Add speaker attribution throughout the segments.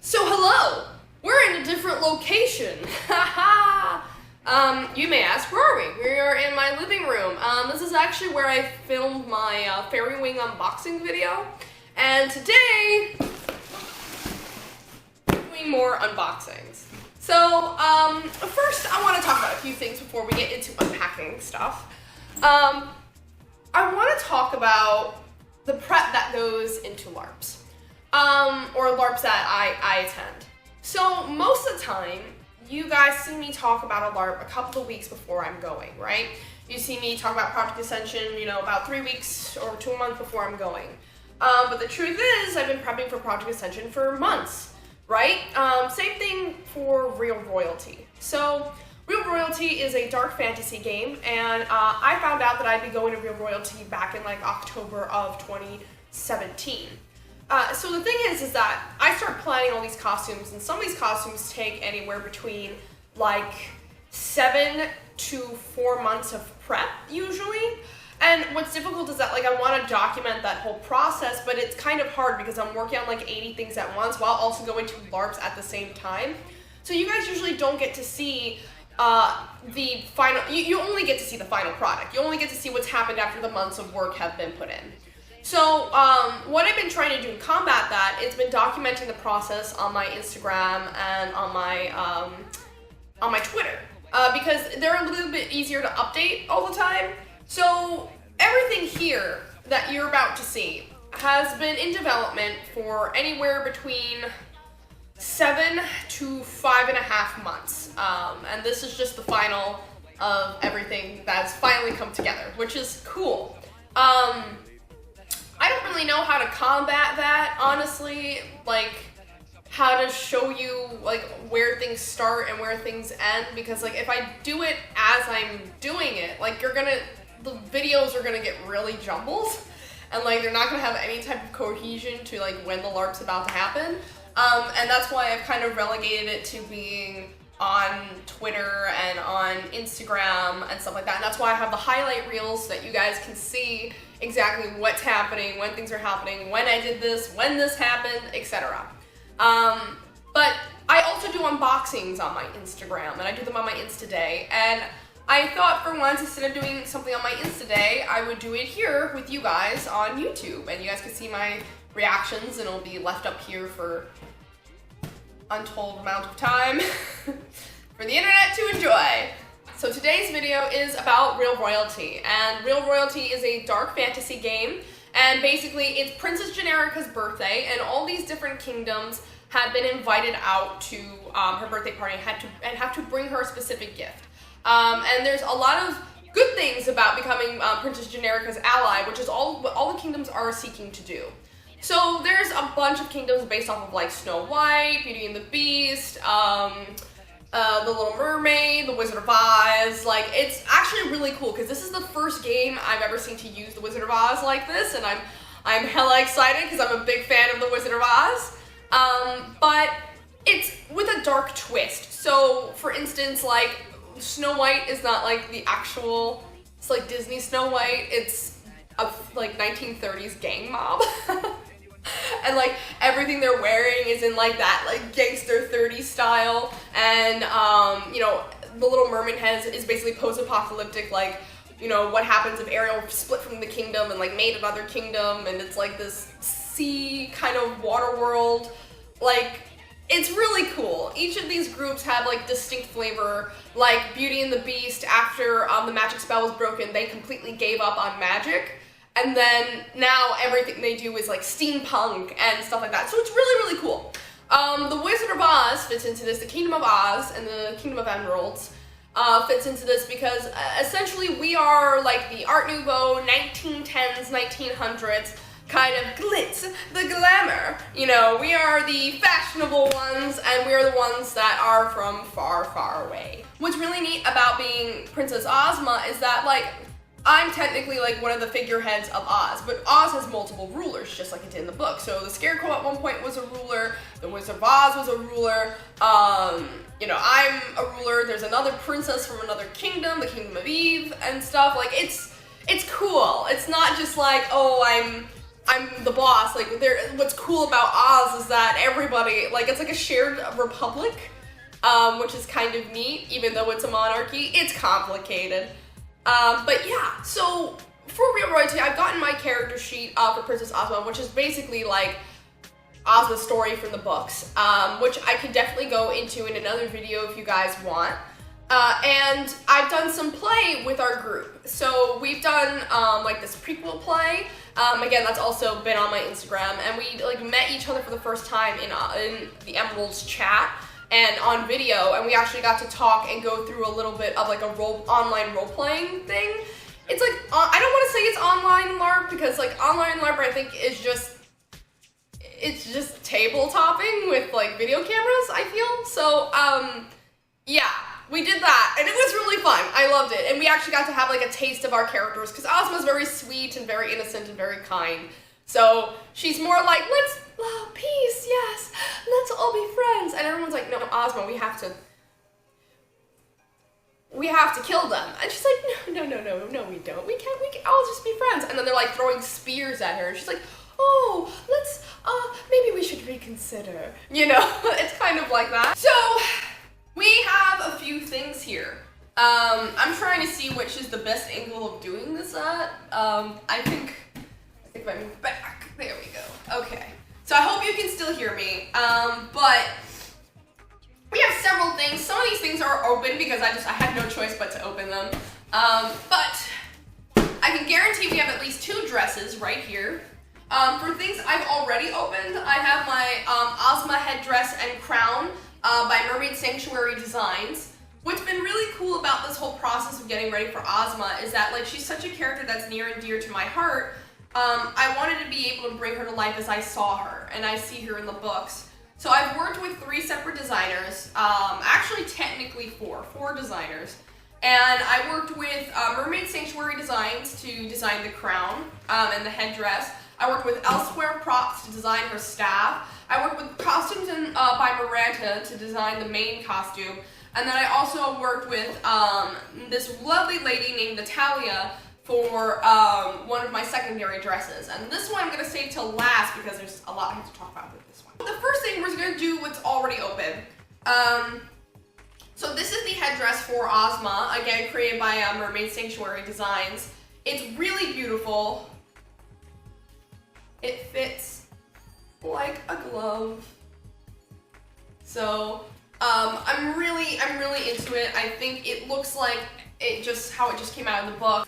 Speaker 1: So hello, we're in a different location. You may ask, where are we? We are in my living room. This is actually where I filmed my fairy wing unboxing video. And today, doing more unboxings. So, first I want to talk about a few things before we get into unpacking stuff. I want to talk about the prep that goes into LARPs. Or LARPs that I attend. So most of the time, you guys see me talk about a LARP a couple of weeks before I'm going, right? You see me talk about Project Ascension, about 3 weeks or 2 months before I'm going. But the truth is, I've been prepping for Project Ascension for months, right? Same thing for Real Royalty. So Real Royalty is a dark fantasy game, and I found out that I'd be going to Real Royalty back in like October of 2017. So the thing is that I start planning all these costumes, and some of these costumes take anywhere between like 7 to 4 months of prep usually. And what's difficult is that I want to document that whole process, but it's kind of hard because I'm working on 80 things at once while also going to LARPs at the same time. So you guys usually don't get to see the final, you only get to see the final product. You only get to see what's happened after the months of work have been put in. So what I've been trying to do to combat that, it's been documenting the process on my Instagram and on my Twitter, because they're a little bit easier to update all the time. So everything here that you're about to see has been in development for anywhere between 7 to 5.5 months, and this is just the final of everything that's finally come together, which is cool. I don't really know how to combat that, honestly, how to show you, where things start and where things end, because, if I do it as I'm doing it, the videos are gonna get really jumbled, and, they're not gonna have any type of cohesion to, when the LARP's about to happen, and that's why I've kind of relegated it to being on Twitter and on Instagram and stuff like that, and that's why I have the highlight reels so that you guys can see exactly what's happening, when things are happening, when I did this, when this happened, etc. But I also do unboxings on my Instagram, and I do them on my Insta Day, and I thought for once, instead of doing something on my Insta Day, I would do it here with you guys on YouTube, and you guys can see my reactions, and it'll be left up here for untold amount of time for the internet to enjoy. So today's video is about Real Royalty, and Real Royalty is a dark fantasy game, and basically it's Princess Generica's birthday, and all these different kingdoms had been invited out to her birthday party and have to bring her a specific gift. And there's a lot of good things about becoming Princess Generica's ally, which is what all the kingdoms are seeking to do. So there's a bunch of kingdoms based off of Snow White, Beauty and the Beast, the Little Mermaid, the Wizard of Oz. It's actually really cool because this is the first game I've ever seen to use the Wizard of Oz like this, and I'm hella excited because I'm a big fan of the Wizard of Oz. But it's with a dark twist. So for instance, Snow White is not the actual, it's Disney Snow White. It's a 1930s gang mob. And everything they're wearing is in that gangster 30s style, and the Little Mermaid is basically post-apocalyptic, what happens if Ariel split from the kingdom and made another kingdom, and it's this sea kind of water world. It's really cool. Each of these groups have distinct flavor. Beauty and the Beast, after the magic spell was broken, they completely gave up on magic. And then now everything they do is steampunk and stuff like that. So it's really, really cool. The Wizard of Oz fits into this. The Kingdom of Oz and the Kingdom of Emeralds fits into this because essentially we are the Art Nouveau, 1910s, 1900s kind of glitz, the glamour. We are the fashionable ones, and we are the ones that are from far, far away. What's really neat about being Princess Ozma is that I'm technically one of the figureheads of Oz, but Oz has multiple rulers, just like it did in the book. So the Scarecrow at one point was a ruler, the Wizard of Oz was a ruler, I'm a ruler, there's another princess from another kingdom, the Kingdom of Eve and stuff. It's cool. It's not just oh, I'm I'm the boss. Like, what's cool about Oz is that everybody, like, it's like a shared republic, which is kind of neat, even though it's a monarchy. It's complicated. But yeah, so for Real Royalty, I've gotten my character sheet for Princess Ozma, which is basically like Ozma's story from the books, which I could definitely go into in another video if you guys want. And I've done some play with our group. So we've done like this prequel play. Again, that's also been on my Instagram, and we like met each other for the first time in the Emeralds chat and on video, and we actually got to talk and go through a little bit of like a online role-playing thing. It's like, I don't want to say it's online LARP, because like online LARP I think is just, it's just table topping with like video cameras, I feel. So, yeah, we did that, and it was really fun. I loved it, and we actually got to have like a taste of our characters, because Ozma's very sweet and very innocent and very kind. So she's more like, let's, peace, yes, let's all be friends. And everyone's like, no, Ozma, we have to kill them. And she's like, no, we don't. We can all just be friends. And then they're like throwing spears at her. And she's like, oh, let's, maybe we should reconsider. You know, it's kind of like that. So we have a few things here. I'm trying to see which is the best angle of doing this at. I think if I move back, there we go. Okay. So I hope you can still hear me. But we have several things. Some of these things are open because I had no choice but to open them. But I can guarantee we have at least 2 dresses right here. For things I've already opened, I have my Ozma headdress and crown by Mermaid Sanctuary Designs. What's been really cool about this whole process of getting ready for Ozma is that like she's such a character that's near and dear to my heart. I wanted to be able to bring her to life as I saw her, and I see her in the books. So I've worked with 3 separate designers, actually technically 4 designers. And I worked with Mermaid Sanctuary Designs to design the crown and the headdress. I worked with Elswares Props to design her staff. I worked with Costumes by Miranda to design the main costume. And then I also worked with this lovely lady named Natalia for one of my secondary dresses. And this one I'm going to save till last because there's a lot I have to talk about with this one. The first thing we're going to do what's already open. So this is the headdress for Ozma, again created by Mermaid Sanctuary Designs. It's really beautiful. It fits like a glove. So I'm really into it. I think it looks like how it just came out of the book.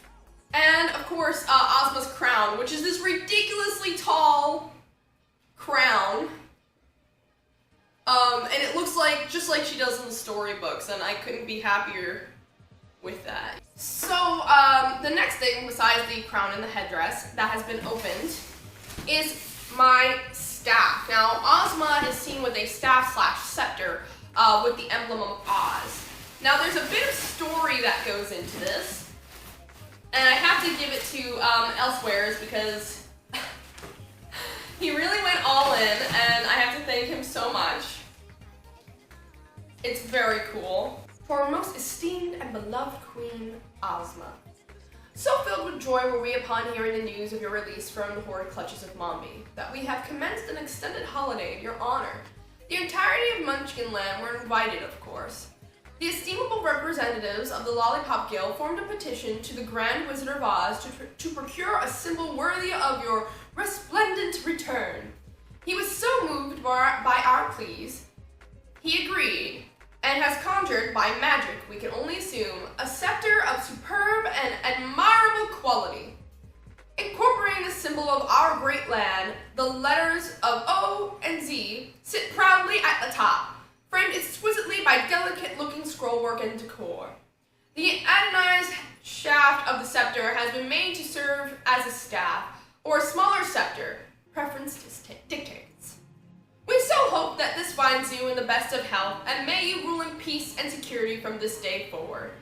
Speaker 1: And of course, Ozma's crown, which is this ridiculously tall crown. And it looks like, just like she does in the storybooks, and I couldn't be happier with that. So, the next thing, besides the crown and the headdress that has been opened, is my staff. Now, Ozma is seen with a staff/scepter with the emblem of Oz. Now, there's a bit of story that goes into this, and I have to give it to Elswares because he really went all in, and I have to thank him so much. It's very cool. For our most esteemed and beloved queen, Ozma. So filled with joy were we upon hearing the news of your release from the horrid clutches of Mombi, that we have commenced an extended holiday in your honor. The entirety of Munchkinland were invited, of course. The estimable representatives of the Lollipop Guild formed a petition to the Grand Wizard of Oz to procure a symbol worthy of your resplendent return. He was so moved by our pleas, he agreed, and has conjured, by magic we can only assume, a scepter of superb and admirable quality. Incorporating the symbol of our great land, the letters of O and Z sit proudly at the top, framed exquisitely by delicate-looking scrollwork and decor. The anodized shaft of the scepter has been made to serve as a staff, or a smaller scepter, preference dictates. We so hope that this finds you in the best of health, and may you rule in peace and security from this day forward.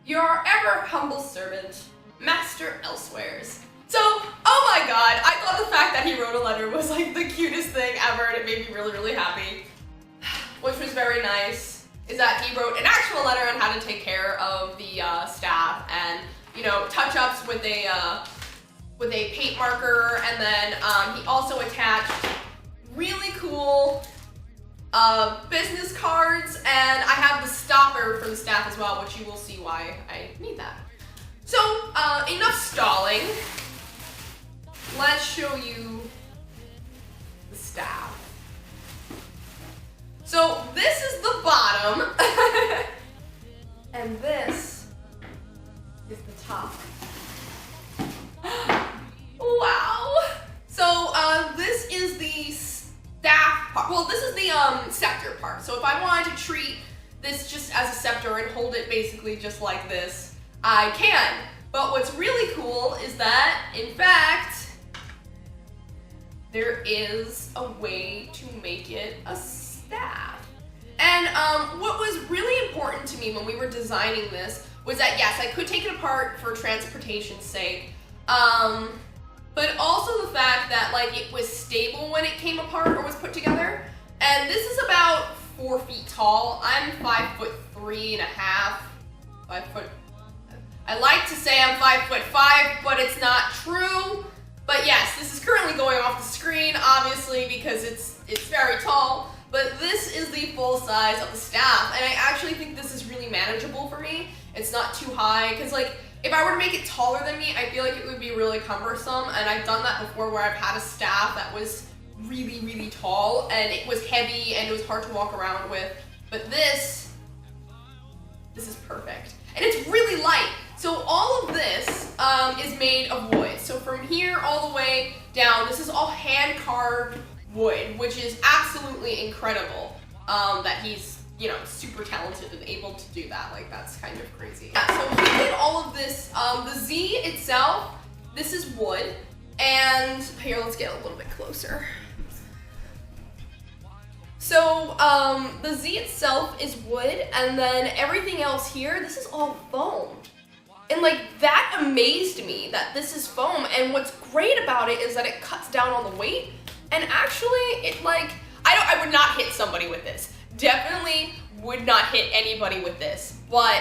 Speaker 1: Your ever humble servant, Master Elswares. So, oh my god, I thought the fact that he wrote a letter was like the cutest thing ever, and it made me really happy. Which was very nice, is that he wrote an actual letter on how to take care of the staff and, you know, touch-ups with a with a paint marker, and then he also attached really cool business cards, and I have the stopper for the staff as well, which you will see why I need that. So, enough stalling. Let's show you the staff. So this is the bottom, and this is the top. Wow! So this is the staff part. Well, this is the scepter part. So if I wanted to treat this just as a scepter and hold it basically just like this, I can. But what's really cool is that, in fact, there is a way to make it a staff. And what was really important to me when we were designing this was that, yes, I could take it apart for transportation's sake, but also the fact that like it was stable when it came apart or was put together. And this is about 4 feet tall. I'm 5'3.5". I like to say I'm 5'5", but it's not true. But yes, this is currently going off the screen, obviously, because it's very tall. But this is the full size of the staff, and I actually think this is really manageable for me. It's not too high, because like, if I were to make it taller than me, I feel like it would be really cumbersome, and I've done that before where I've had a staff that was really, really tall, and it was heavy, and it was hard to walk around with. But this is perfect. And it's really light. So all of this is made of wood. So from here all the way down, this is all hand-carved wood, which is absolutely incredible that he's, you know, super talented and able to do that. Like, that's kind of crazy. Yeah, so he did all of this. The Z itself, this is wood. And here, let's get a little bit closer. So the Z itself is wood, and then everything else here, this is all foam. And like, that amazed me that this is foam, and what's great about it is that it cuts down on the weight, and actually it like, I would not hit somebody with this. Definitely would not hit anybody with this. But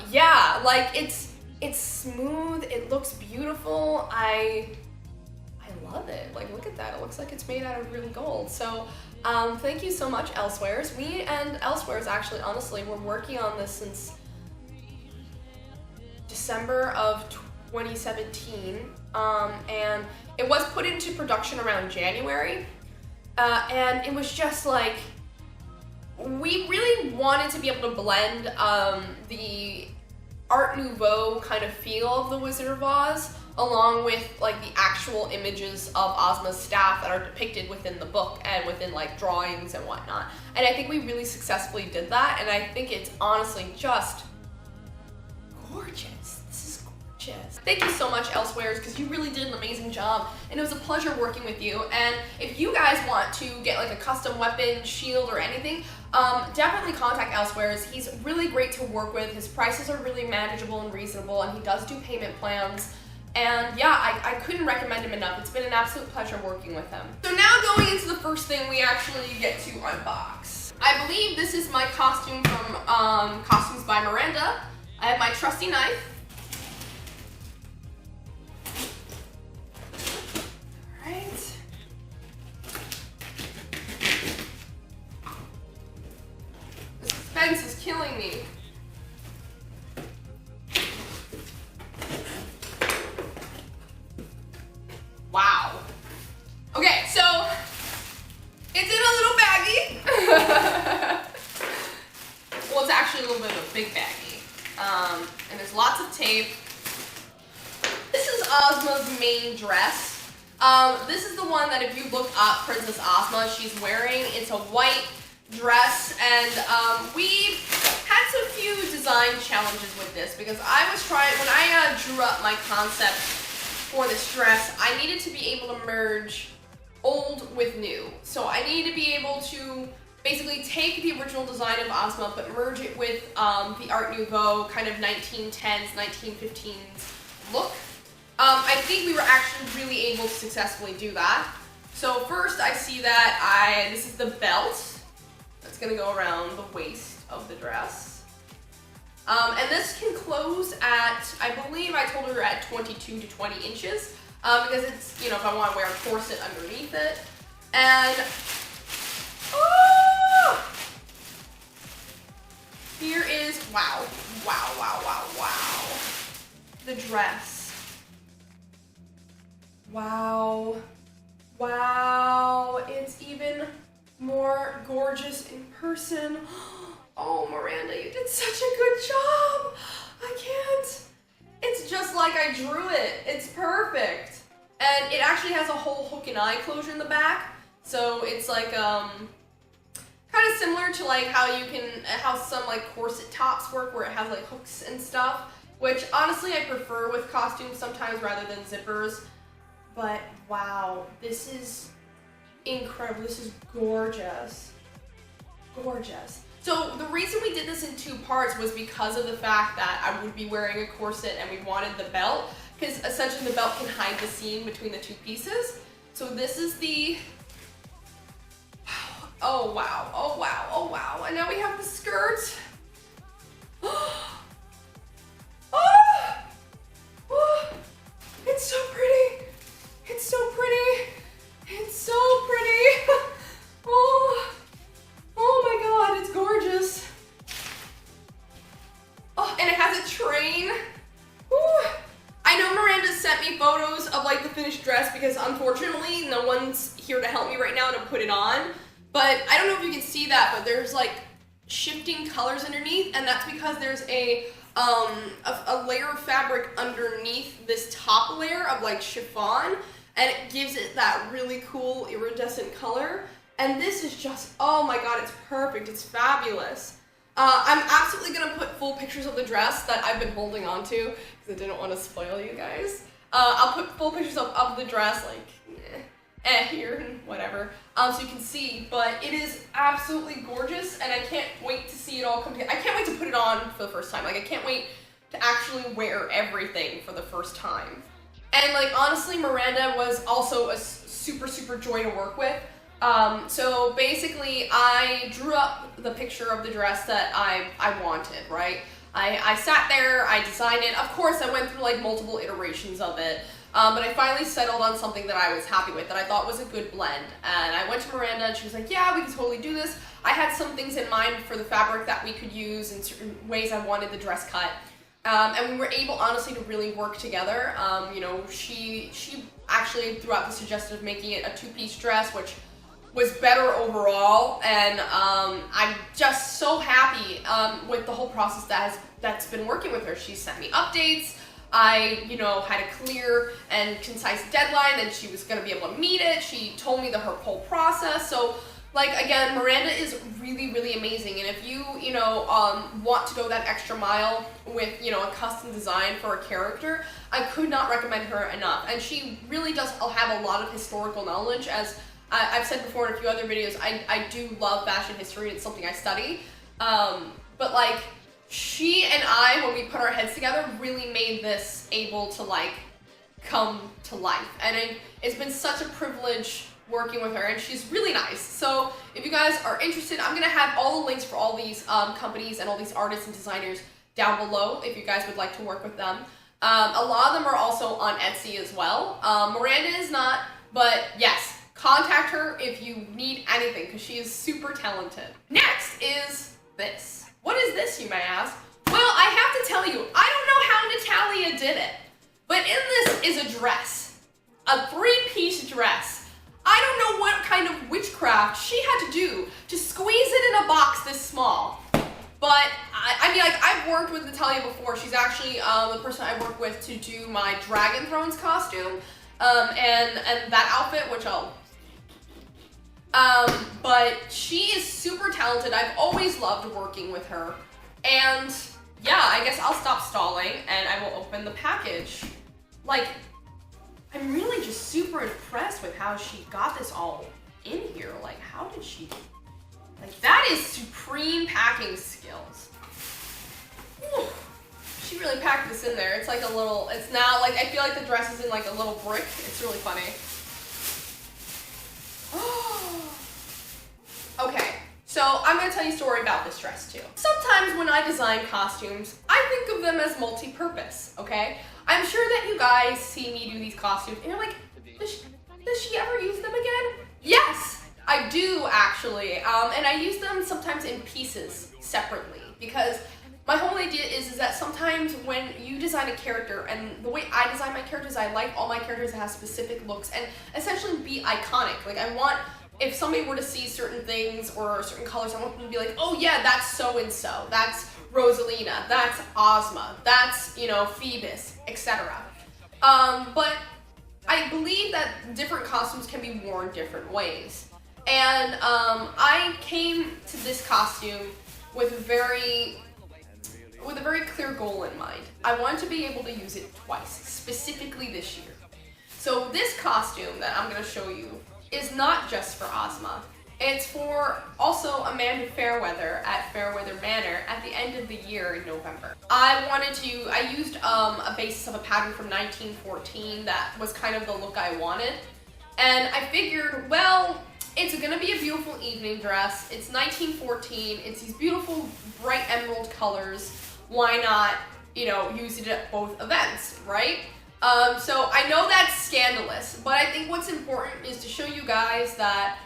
Speaker 1: yeah, like it's smooth, it looks beautiful. I love it. Like, look at that, it looks like it's made out of real gold. So thank you so much, Elswares. We and Elswares actually, honestly, we're working on this since December of 2017, and it was put into production around January, and it was just like, we really wanted to be able to blend the Art Nouveau kind of feel of the Wizard of Oz along with like the actual images of Ozma's staff that are depicted within the book and within like drawings and whatnot. And I think we really successfully did that, and I think it's honestly just gorgeous. This is gorgeous. Thank you so much, Elswares, because you really did an amazing job, and it was a pleasure working with you. And if you guys want to get like a custom weapon, shield, or anything, definitely contact Elswares. He's really great to work with. His prices are really manageable and reasonable, and he does do payment plans. And yeah, I couldn't recommend him enough. It's been an absolute pleasure working with him. So now going into the first thing we actually get to unbox. I believe this is my costume from Costumes by Miranda. I have my trusty knife. All right. The suspense is killing me. Wow. Okay, so it's in a little baggie. Well, it's actually a little bit of a big baggie. And there's lots of tape. This is Ozma's main dress. This is the one that if you look up Princess Ozma, she's wearing. It's a white dress, and we had a few design challenges with this because I was trying, when I drew up my concept for this dress, I needed to be able to merge old with new. So I needed to be able to basically take the original design of Ozma but merge it with the Art Nouveau kind of 1910s, 1915s look. I think we were actually really able to successfully do that. So first I see that this is the belt that's gonna go around the waist of the dress. And this can close at, I believe I told her at 22 to 20 inches. because it's, you know, if I want to wear a corset underneath it. And, oh! Here is, wow, wow, wow, wow, wow. The dress. Wow. Wow, it's even more gorgeous in person. Oh, Miranda, you did such a good job. I can't. It's just like I drew it. It's perfect. And it actually has a whole hook and eye closure in the back. So it's like, kind of similar to like how some like corset tops work where it has like hooks and stuff, which honestly I prefer with costumes sometimes rather than zippers. But wow, this is incredible. This is gorgeous. Gorgeous. So the reason we did this in 2 parts was because of the fact that I would be wearing a corset and we wanted the belt, because essentially the belt can hide the seam between the 2 pieces. So this is the, oh wow, oh wow, oh wow. And now we have the skirt. Oh, oh, it's so pretty. It's so pretty. It's so pretty. Oh, oh my God, it's gorgeous. Oh, and it has a train. Ooh. I know Miranda sent me photos of like the finished dress because unfortunately no one's here to help me right now to put it on. But I don't know if you can see that, but there's like shifting colors underneath, and that's because there's a layer of fabric underneath this top layer of like chiffon, and it gives it that really cool iridescent color. And this is just, oh my God, it's perfect. It's fabulous. I'm absolutely gonna put full pictures of the dress that I've been holding on to because I didn't want to spoil you guys. I'll put full pictures of the dress, like, here and whatever, so you can see. But it is absolutely gorgeous, and I can't wait to see it all come together. I can't wait to put it on for the first time. Like, I can't wait to actually wear everything for the first time. And like, honestly, Miranda was also a super, super joy to work with. So basically I drew up the picture of the dress that I wanted, right? I sat there, I designed it. Of course, I went through like multiple iterations of it, but I finally settled on something that I was happy with, that I thought was a good blend. And I went to Miranda and she was like, yeah, we can totally do this. I had some things in mind for the fabric that we could use in certain ways I wanted the dress cut. And we were able, honestly, to really work together. You know, she actually threw out the suggestion of making it a 2-piece dress, which was better overall. And I'm just so happy with the whole process that's been working with her. She sent me updates. I, you know, had a clear and concise deadline, and she was going to be able to meet it. She told me her whole process. So, like, again, Miranda is really, really amazing. And if you want to go that extra mile with, you know, a custom design for a character, I could not recommend her enough. And she really does have a lot of historical knowledge. As I've said before in a few other videos, I do love fashion history. It's something I study. But, like, she and I, when we put our heads together, really made this able to, like, come to life. And it's been such a privilege working with her, and she's really nice. So if you guys are interested, I'm gonna have all the links for all these companies and all these artists and designers down below if you guys would like to work with them. A lot of them are also on Etsy as well. Miranda is not, but yes, contact her if you need anything, because she is super talented. Next is this. What is this, you may ask? Well, I have to tell you, I don't know how Natalia did it, but in this is a dress, a 3-piece dress. I don't know what kind of witchcraft she had to do to squeeze it in a box this small. But, I mean, like, I've worked with Natalia before. She's actually the person I work with to do my Dragon Thrones costume, and that outfit, which I'll... but she is super talented. I've always loved working with her. And, yeah, I guess I'll stop stalling, and I will open the package. Like, I'm really just super impressed with how she got this all in here. Like, how did she... Like, that is supreme packing skills. Whew. She really packed this in there. It's like a little... It's now, like, I feel like the dress is in, like, a little brick. It's really funny. Okay, so I'm going to tell you a story about this dress, too. Sometimes when I design costumes, I think of them as multi-purpose, okay? I'm sure that you guys see me do these costumes and you're like, does she ever use them again? Yes, I do actually. And I use them sometimes in pieces separately because my whole idea is that sometimes when you design a character, and the way I design my characters, I like all my characters to have specific looks and essentially be iconic. Like I want, if somebody were to see certain things or certain colors, I want them to be like, oh yeah, that's so-and-so, that's Rosalina, that's Ozma, that's, you know, Phoebus, etc. But I believe that different costumes can be worn different ways. And I came to this costume with a very clear goal in mind. I wanted to be able to use it twice, specifically this year. So this costume that I'm going to show you is not just for Ozma. It's for also Amanda Fairweather at Fairweather Manor at the end of the year in November. I used a basis of a pattern from 1914 that was kind of the look I wanted. And I figured, well, it's gonna be a beautiful evening dress. It's 1914, it's these beautiful bright emerald colors. Why not, you know, use it at both events, right? So I know that's scandalous, but I think what's important is to show you guys that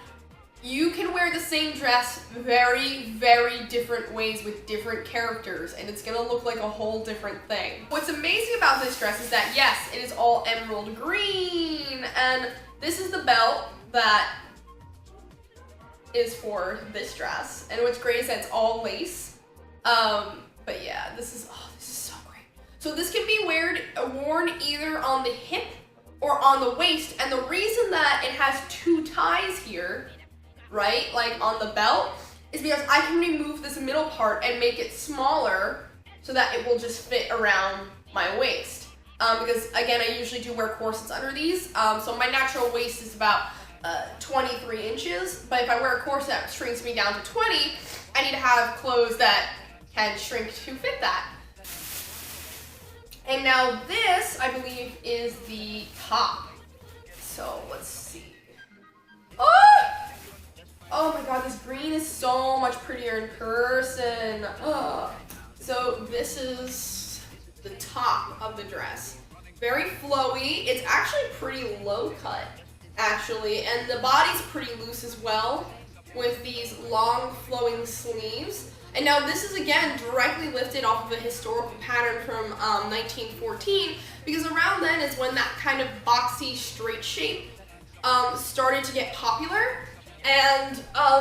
Speaker 1: you can wear the same dress very, very different ways with different characters, and it's gonna look like a whole different thing. What's amazing about this dress is that, yes, it is all emerald green, and this is the belt that is for this dress, and what's great is that it's all lace. But yeah, this is so great. So this can be worn either on the hip or on the waist, and the reason that it has two ties here, right, like on the belt, is because I can remove this middle part and make it smaller so that it will just fit around my waist. Because again, I usually do wear corsets under these, so my natural waist is about 23 inches, but if I wear a corset that shrinks me down to 20, I need to have clothes that can shrink to fit that. And now this, I believe, is the top. So let's see. Oh my god, this green is so much prettier in person. So this is the top of the dress. Very flowy. It's actually pretty low cut, actually, and the body's pretty loose as well with these long flowing sleeves. And now this is again directly lifted off of a historical pattern from 1914, because around then is when that kind of boxy straight shape started to get popular. And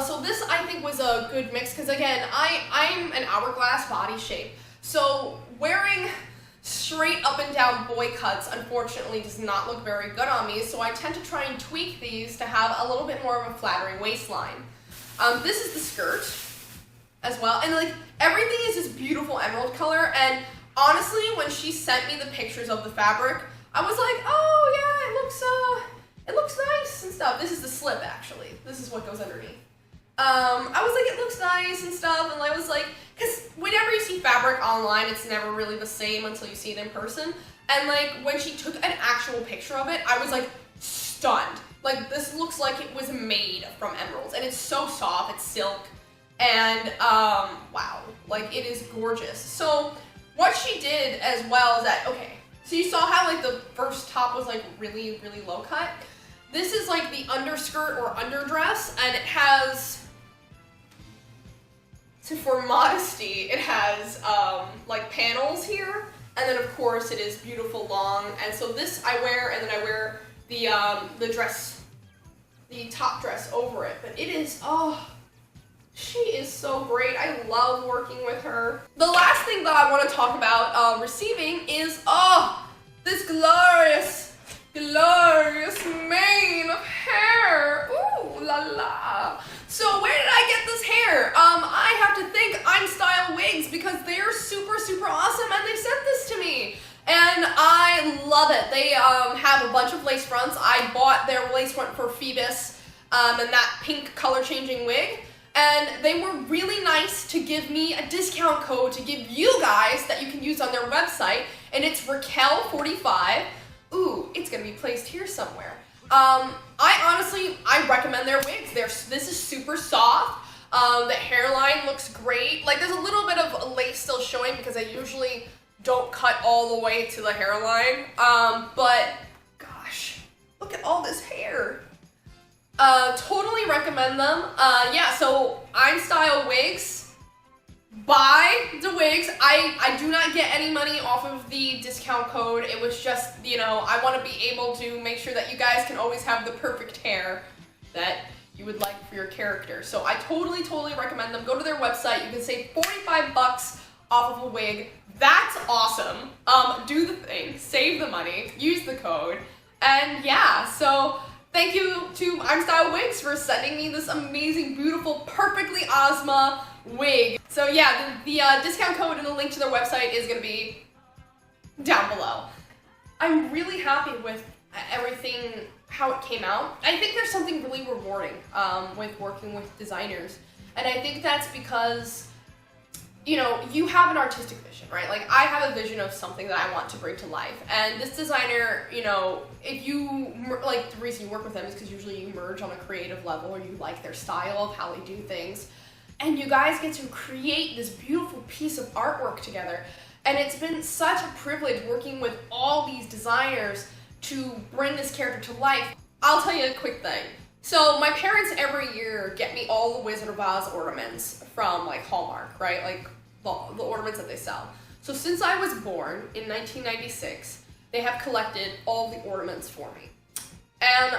Speaker 1: so this I think was a good mix, because again, I'm an hourglass body shape, so wearing straight up and down boy cuts unfortunately does not look very good on me, so I tend to try and tweak these to have a little bit more of a flattering waistline. This is the skirt as well, and like everything is this beautiful emerald color, and honestly when she sent me the pictures of the fabric, I was like, oh yeah, it looks nice and stuff. This is the slip actually. This is what goes underneath. I was like, it looks nice and stuff, and I was like, because whenever you see fabric online, it's never really the same until you see it in person. And like when she took an actual picture of it, I was like stunned. Like this looks like it was made from emeralds, and it's so soft, it's silk, and wow, like it is gorgeous. So what she did as well is that, okay, so you saw how like the first top was like really, really low cut. This is like the underskirt or underdress, and it has, for modesty, it has like panels here, and then of course it is beautiful long. And so this I wear, and then I wear the dress, the top dress over it. But it is, she is so great. I love working with her. The last thing that I want to talk about receiving is this glorious mane of hair. Ooh la la. So where did I get this hair? I have to thank Imstyle Wigs, because they are super, super awesome, and they sent this to me. And I love it. They have a bunch of lace fronts. I bought their lace front for Phoebus and that pink color changing wig. And they were really nice to give me a discount code to give you guys that you can use on their website. And it's Raquel45. Ooh, it's gonna be placed here somewhere. I recommend their wigs. This is super soft. The hairline looks great. Like there's a little bit of lace still showing because I usually don't cut all the way to the hairline. But gosh, look at all this hair. Totally recommend them. Yeah, so Imstyle Wigs. Buy the wigs. I do not get any money off of the discount code. It was just, you know, I want to be able to make sure that you guys can always have the perfect hair that you would like for your character. So I totally recommend them. Go to their website. You can save 45 bucks off of a wig. That's awesome. Do the thing. Save the money. Use the code. And yeah, so thank you to Imstyle Wigs for sending me this amazing, beautiful, perfectly Ozma wig. So yeah, the discount code and the link to their website is gonna be down below. I'm really happy with everything, how it came out. I think there's something really rewarding with working with designers. And I think that's because, you know, you have an artistic vision, right? Like, I have a vision of something that I want to bring to life. And this designer, you know, if you, like, the reason you work with them is because usually you merge on a creative level, or you like their style of how they do things. And you guys get to create this beautiful piece of artwork together. And it's been such a privilege working with all these designers to bring this character to life. I'll tell you a quick thing. So my parents every year get me all the Wizard of Oz ornaments from like Hallmark, right? Like the ornaments that they sell. So since I was born in 1996, they have collected all the ornaments for me. And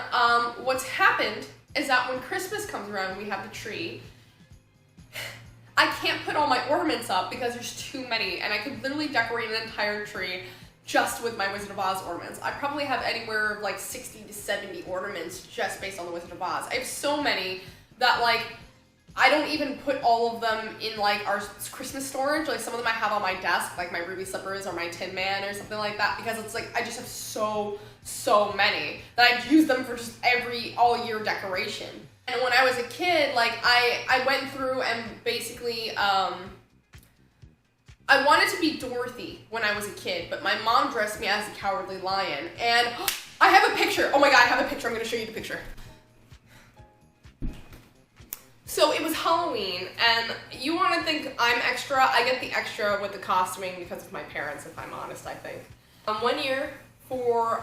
Speaker 1: what's happened is that when Christmas comes around, we have the tree. I can't put all my ornaments up because there's too many, and I could literally decorate an entire tree just with my Wizard of Oz ornaments. I probably have anywhere like 60 to 70 ornaments just based on the Wizard of Oz. I have so many that like I don't even put all of them in like our Christmas storage. Like some of them I have on my desk, like my ruby slippers or my Tin Man or something like that, because it's like I just have so many that I use them for just all year decoration. And when I was a kid, like I went through and basically I wanted to be Dorothy when I was a kid, but my mom dressed me as the Cowardly Lion. And I have a picture. Oh my god, I have a picture. I'm going to show you the picture. So it was Halloween, and you want to think I'm extra. I get the extra with the costuming because of my parents, if I'm honest, I think. One year for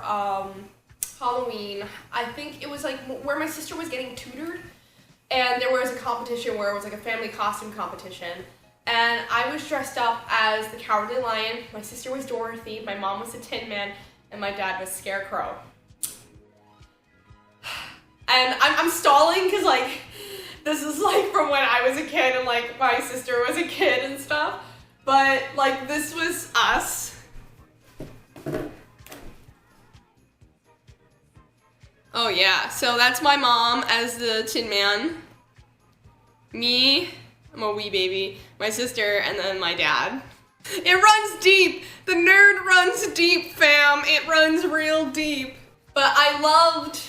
Speaker 1: Halloween, I think it was like where my sister was getting tutored, and there was a competition where it was like a family costume competition, and I was dressed up as the Cowardly Lion, my sister was Dorothy, my mom was the Tin Man, and my dad was Scarecrow. And I'm stalling because like this is like from when I was a kid and like my sister was a kid and stuff, but like this was us. Oh yeah, so that's my mom as the Tin Man, me, I'm a wee baby, my sister, and then my dad. It runs deep! The nerd runs deep, fam! It runs real deep. But I loved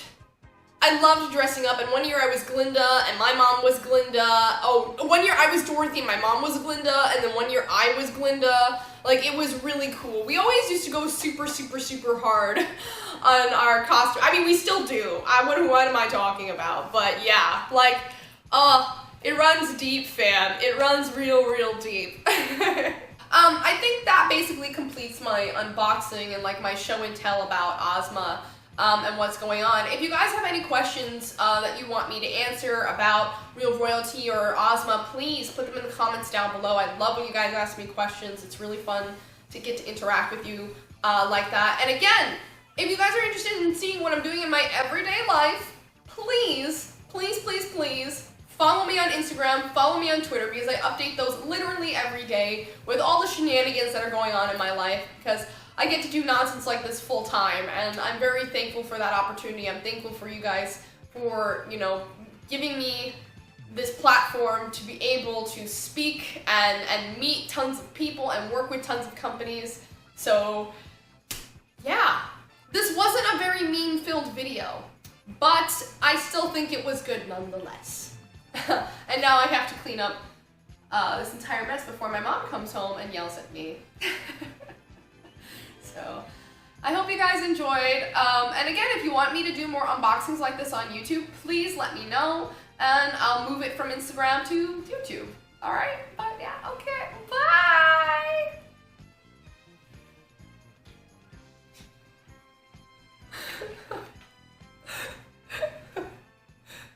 Speaker 1: dressing up, and one year I was Glinda, and my mom was Glinda. Oh, one year I was Dorothy, and my mom was Glinda, and then one year I was Glinda. Like, it was really cool. We always used to go super hard on our costume. I mean, we still do. What am I talking about? But yeah, like, it runs deep, fam. It runs real deep. I think that basically completes my unboxing and like my show and tell about Ozma and what's going on. If you guys have any questions that you want me to answer about Real Royalty or Ozma, please put them in the comments down below. I love when you guys ask me questions. It's really fun to get to interact with you like that. And again, if you guys are interested in seeing what I'm doing in my everyday life, please follow me on Instagram, follow me on Twitter, because I update those literally every day with all the shenanigans that are going on in my life, because I get to do nonsense like this full time, and I'm very thankful for that opportunity. I'm thankful for you guys for, you know, giving me this platform to be able to speak and meet tons of people and work with tons of companies. So, yeah. This wasn't a very meme-filled video, but I still think it was good nonetheless. And now I have to clean up this entire mess before my mom comes home and yells at me. So, I hope you guys enjoyed. And again, if you want me to do more unboxings like this on YouTube, please let me know, and I'll move it from Instagram to YouTube. Alright? But yeah, okay. Bye!